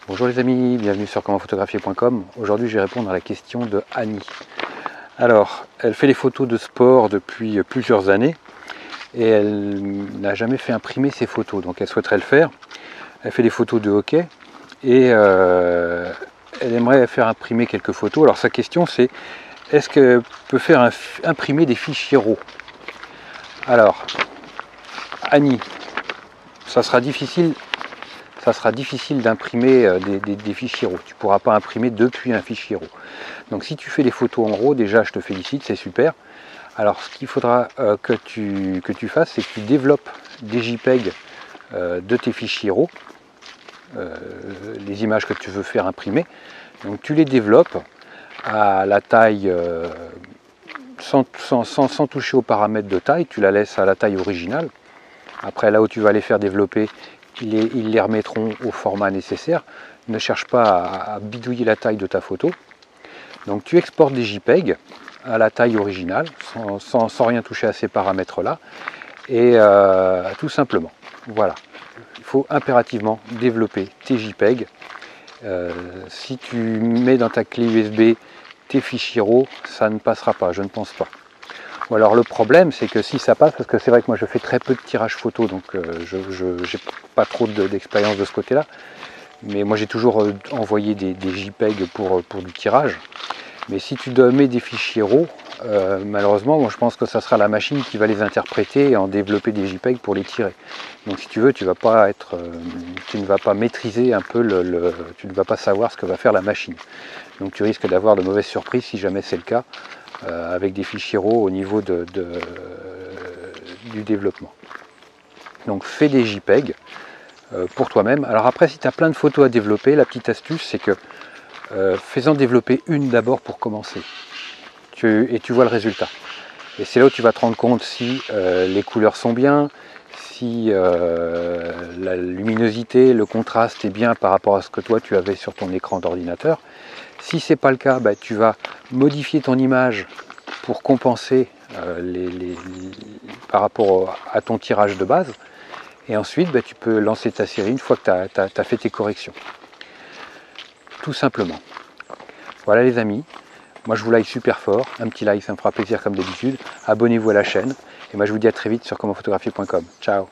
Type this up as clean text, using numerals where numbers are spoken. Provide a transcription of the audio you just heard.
Bonjour les amis, bienvenue sur commentphotographier.com. Aujourd'hui je vais répondre à la question de Annie. Alors, elle fait des photos de sport depuis plusieurs années et elle n'a jamais fait imprimer ses photos, donc elle souhaiterait le faire. Elle fait des photos de hockey et elle aimerait faire imprimer quelques photos. Alors sa question c'est, est-ce qu'elle peut faire imprimer des fichiers RAW? Alors, Annie, ça sera difficile d'imprimer des fichiers RAW. Tu ne pourras pas imprimer depuis un fichier RAW. Donc si tu fais des photos en RAW, déjà je te félicite, c'est super. Alors ce qu'il faudra que tu fasses, c'est que tu développes des JPEG de tes fichiers RAW, les images que tu veux faire imprimer. Donc tu les développes à la taille, sans toucher aux paramètres de taille, tu la laisses à la taille originale. Après là où tu vas les faire développer, ils les remettront au format nécessaire. Ne cherche pas à bidouiller la taille de ta photo. Donc tu exportes des JPEG à la taille originale, sans rien toucher à ces paramètres-là. Et tout simplement, voilà. Il faut impérativement développer tes JPEG. Si tu mets dans ta clé USB tes fichiers RAW, ça ne passera pas, je ne pense pas. Ou alors le problème c'est que si ça passe, parce que c'est vrai que moi je fais très peu de tirage photo, donc je n'ai pas trop d'expérience de ce côté là, mais moi j'ai toujours envoyé des JPEG pour du tirage. Mais si tu mets des fichiers RAW, malheureusement moi je pense que ça sera la machine qui va les interpréter et en développer des JPEG pour les tirer. Donc si tu veux, tu ne vas pas maîtriser un peu tu ne vas pas savoir ce que va faire la machine. Donc tu risques d'avoir de mauvaises surprises si jamais c'est le cas, avec des fichiers RAW au niveau du développement. Donc fais des JPEG pour toi-même. Alors après, si tu as plein de photos à développer, la petite astuce c'est que fais-en développer une d'abord pour commencer. Et tu vois le résultat. Et c'est là où tu vas te rendre compte si les couleurs sont bien, si la luminosité, le contraste est bien par rapport à ce que toi tu avais sur ton écran d'ordinateur. Si ce n'est pas le cas, bah, tu vas modifier ton image pour compenser par rapport à ton tirage de base. Et ensuite, bah, tu peux lancer ta série une fois que tu as fait tes corrections. Tout simplement. Voilà les amis. Moi je vous like super fort. Un petit like, ça me fera plaisir comme d'habitude. Abonnez-vous à la chaîne. Et moi je vous dis à très vite sur commentphotographier.com. Ciao.